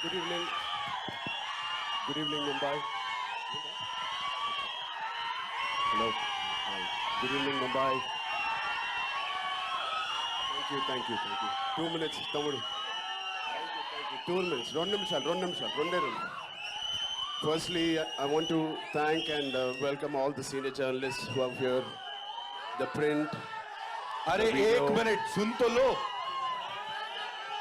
Good evening. Good evening, Mumbai. Hello. Hi. Good evening, Mumbai. Thank you. 2 minutes, Tamudu. Thank you. 2 minutes. Two నిమిషాలు. Firstly, I want to thank and welcome all the senior journalists who are here. The print, अरे the video, एक minute सुन तो लो.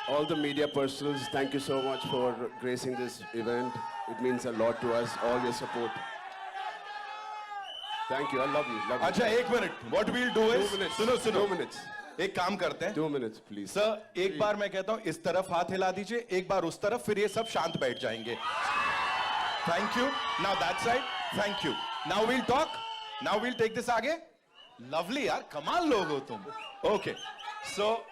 all the media personals, thank you so much for gracing this event. It means a lot to us, all your support. Thank you, I love you. अच्छा एक minute. What we'll do is 2 minutes. सुनो 2 minutes. एक काम करते हैं. 2 minutes, please. Sir एक बार मैं कहता हूं इस तरफ हाथ हिला दीजिए, एक बार उस तरफ, फिर ये सब शांत बैठ जाएंगे. Thank you. Now that side. Thank you. Now we'll talk. Now we'll take this आगे. Lovely यार, कमाल लोग हो तुम. Okay. So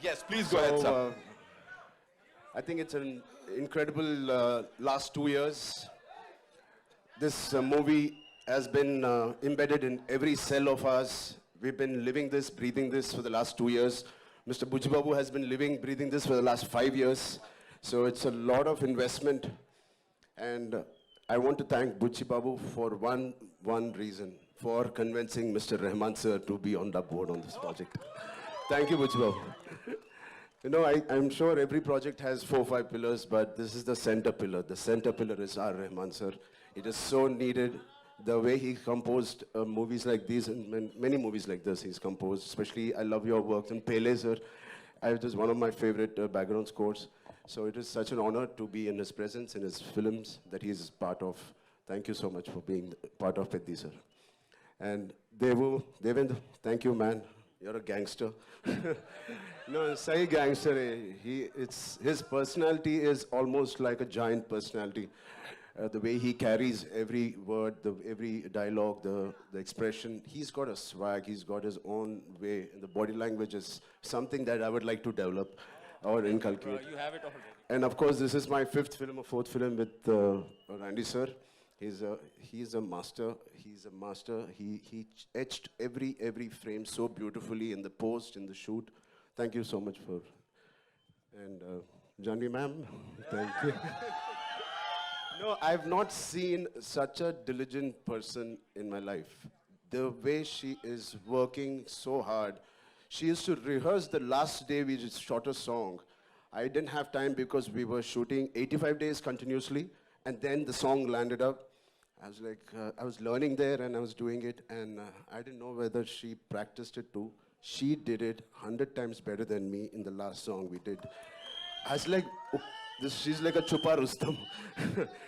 yes, please go ahead, sir. I think it's an incredible last 2 years. This movie has been embedded in every cell of us. We've been living this, breathing this for the last 2 years. Mr. Bujji Babu has been living, breathing this for the last 5 years. So it's a lot of investment. And I want to thank Bujji Babu for one reason, for convincing Mr. Rahman sir to be on the board on this project. Thank you, Bujji Babu. You know, I'm sure every project has 4 or 5 pillars, but this is the center pillar. The center pillar is R. Rahman sir. It is so needed. The way he composed movies like these and many movies like this he's composed. Especially, I love your works. And Pele sir, it is one of my favorite background scores. So it is such an honor to be in his presence, in his films that he is part of. Thank you so much for being part of Peddie sir. And Devendra, thank you, man. You're a gangster. No, say gangster. His personality is almost like a giant personality. The way he carries every word, every dialogue, the expression. He's got a swag. He's got his own way. And the body language is something that I would like to develop or inculcate. You have it already. And of course, this is my 5th film or 4th film with Randy sir. He's a master. He's a master. He etched every frame so beautifully in the post, in the shoot. Thank you so much for. And Janvi ma'am, thank you. No, I've not seen such a diligent person in my life. The way she is working so hard. She used to rehearse the last day we just shot a song. I didn't have time because we were shooting 85 days continuously, and then the song landed up. I was like, I was learning there and I was doing it, and I didn't know whether she practiced it too. She did it 100 times better than me in the last song we did. I was like, she's like a Chupa Rustam.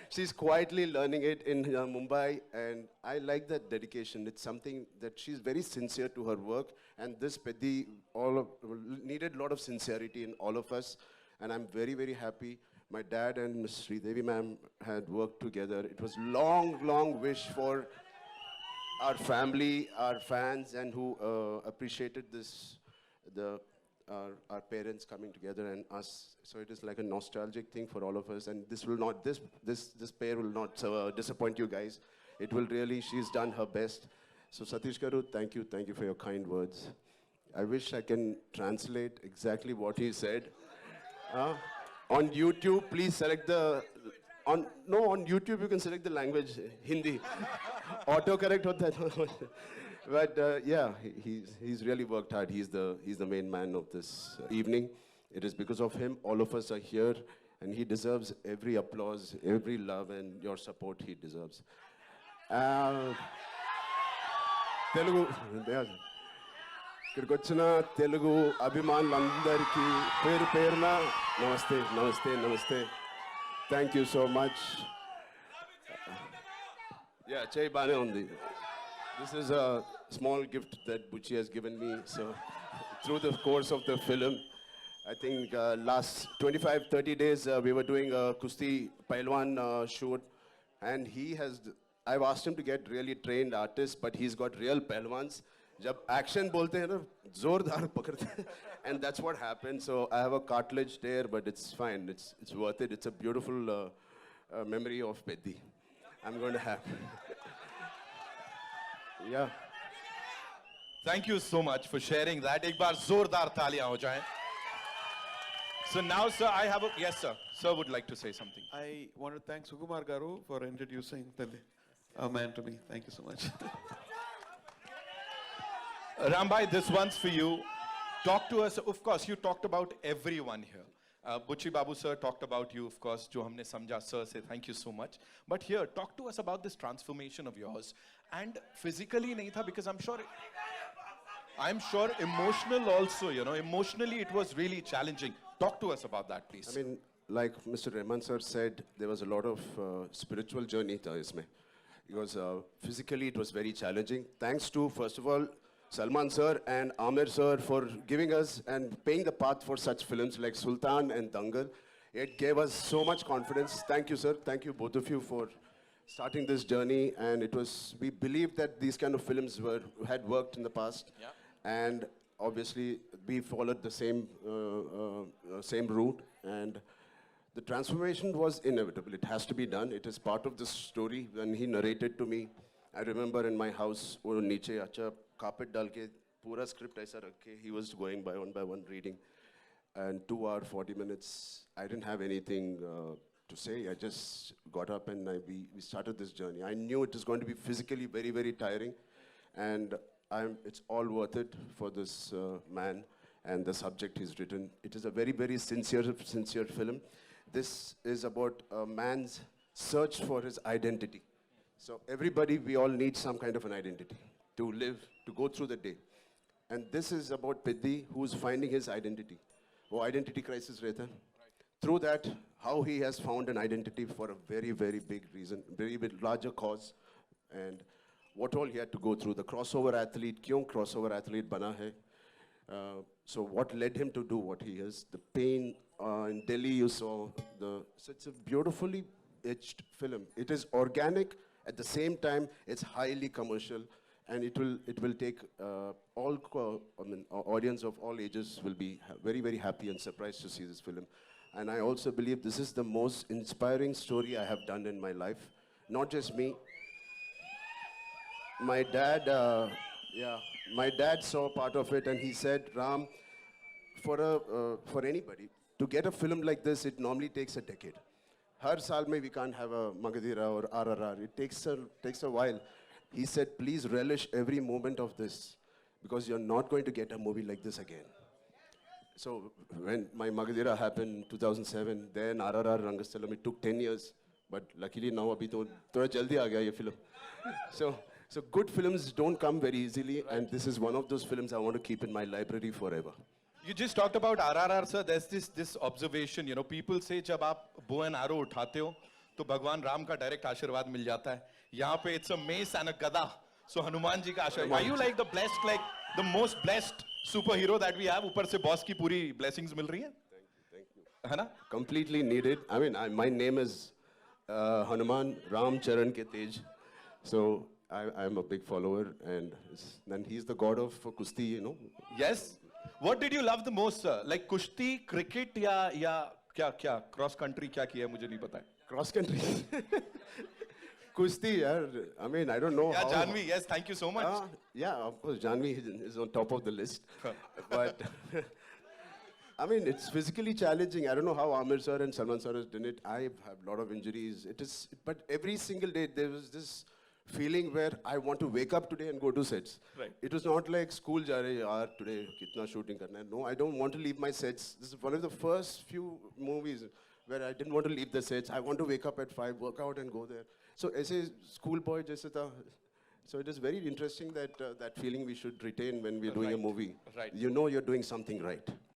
She's quietly learning it in Mumbai, and I like that dedication. It's something that she's very sincere to her work, and this Peddi needed a lot of sincerity in all of us, and I'm very, very happy. My dad and Ms. Sridevi ma'am had worked together. It was long wish for our family, our fans, and who appreciated this, our parents coming together and us. So it is like a nostalgic thing for all of us, and this pair will not disappoint you guys. It will really, she's done her best. So Satish Garu, thank you for your kind words. I wish I can translate exactly what he said. On YouTube, please select on YouTube you can select the language Hindi. Autocorrect hota hai. But yeah, he's really worked hard. He's the main man of this evening. It is because of him all of us are here, and he deserves every applause, every love, and your support he deserves. Telugu. ఇక్కడికి వచ్చిన తెలుగు అభిమానులందరికీ పేరు పేరున నమస్తే. Thank you so much. Yeah, చేయి బానే ఉంది. This is a small gift that Bucci has given me. So through the course of the film, I think last 25-30 days we were doing a Kusti Pailwan shoot, and I've asked him to get really trained artists, but he's got real Pailwans. जब action बोलते हैं ना जोरदार पकड़ते हैं, and that's what happened. So I have a cartilage there, but it's fine. It's worth it. It's a beautiful memory of Peddi. I'm going to have. Yeah. Thank you so much for sharing that. एक बार जोरदार तालियां हो जाएं. So now, sir, I have a yes, sir. Sir would like to say something. I want to thank Sukumar Garu for introducing a man to me. Thank you so much. Rambai, this one's for you. Talk to us. Of course, you talked about everyone here. Buchi Babu sir talked about you, of course. Jo humne samjha, sir, say thank you so much. But here, talk to us about this transformation of yours. And physically nahi tha, because I'm sure emotional also, you know, emotionally it was really challenging. Talk to us about that, please. I mean, like Mr. Rahman sir said, there was a lot of spiritual journey tha isme. Because physically it was very challenging. Thanks to, first of all, Salman sir and Amir sir for giving us and paying the path for such films like Sultan and Dangal. It gave us so much confidence. Thank you, sir. Thank you, both of you, for starting this journey. And it was, we believed that these kind of films had worked in the past. Yeah. And obviously, we followed the same route. And the transformation was inevitable. It has to be done. It is part of the story. When he narrated to me, I remember in my house, wo niche acha carpet dal ke pura script aisa rakhe, he was going by one reading. And 2 hours, 40 minutes, I didn't have anything to say. I just got up and we started this journey. I knew it was going to be physically very, very tiring. And it's all worth it for this man and the subject he's written. It is a very, very sincere film. This is about a man's search for his identity. So everybody, we all need some kind of an identity to live, to go through the day. And this is about Piddi, who's finding his identity. Oh, identity crisis rehta hai. Through that, how he has found an identity for a very, very big reason, very big, larger cause. And what all he had to go through. The crossover athlete, kyun crossover athlete bana hai? So what led him to do what he is? The pain in Delhi, you saw. So it's a beautifully etched film. It is organic. At the same time, it's highly commercial, and it will take audience of all ages will be very, very happy and surprised to see this film. And I also believe this is the most inspiring story I have done in my life. Not just me. My dad, my dad saw part of it, and he said, Ram, for anybody to get a film like this, it normally takes a decade. Har saal mein we can't have a Magadhira or RRR. It takes a while. He said, please relish every moment of this, because you're not going to get a movie like this again. So when my Magadhira happened in 2007, then RRR Rangasthalam, it took 10 years. But luckily now abhi to thoda jaldi aa gaya ye film. So good films don't come very easily, and this is one of those films I want to keep in my library forever. You just talked about RRR, sir. There's this observation, you know, people say जब आप bow and arrow उठाते हो तो भगवान राम का direct आशीर्वाद मिल जाता है. यहाँ पे it's a mace and a gada. So Hanuman ji का आशीर्वाद. Are you like the most blessed superhero that we have? ऊपर से boss की पूरी blessings मिल रही हैं? Thank you. है ना? Completely needed. I mean, my name is Hanuman Ram Charan ke Tej. So I'm a big follower, and he's the god of Kusti, you know. Yes. What did you love the most, sir? Like कुश्ती, cricket या क्या cross country क्या किया मुझे नहीं पता है. Cross country. Kusti, yaar. I mean, I don't know Yeah, how. Janvi, yes, thank you so much. Yeah, of course, Janvi is on top of the list. But, I mean, it's physically challenging. I don't know how Amir sir and Salman sir has done it. I have a lot of injuries. But every single day, there was this feeling where I want to wake up today and go to sets. Right. It was not like school ja rahe yaar, today kitna shooting karna hai. No, I don't want to leave my sets. This is one of the first few movies where I didn't want to leave the sets. I want to wake up at 5, work out and go there. So aise schoolboy jaise tha. So it is very interesting that that feeling we should retain when we're doing a movie. Right. You know you're doing something right.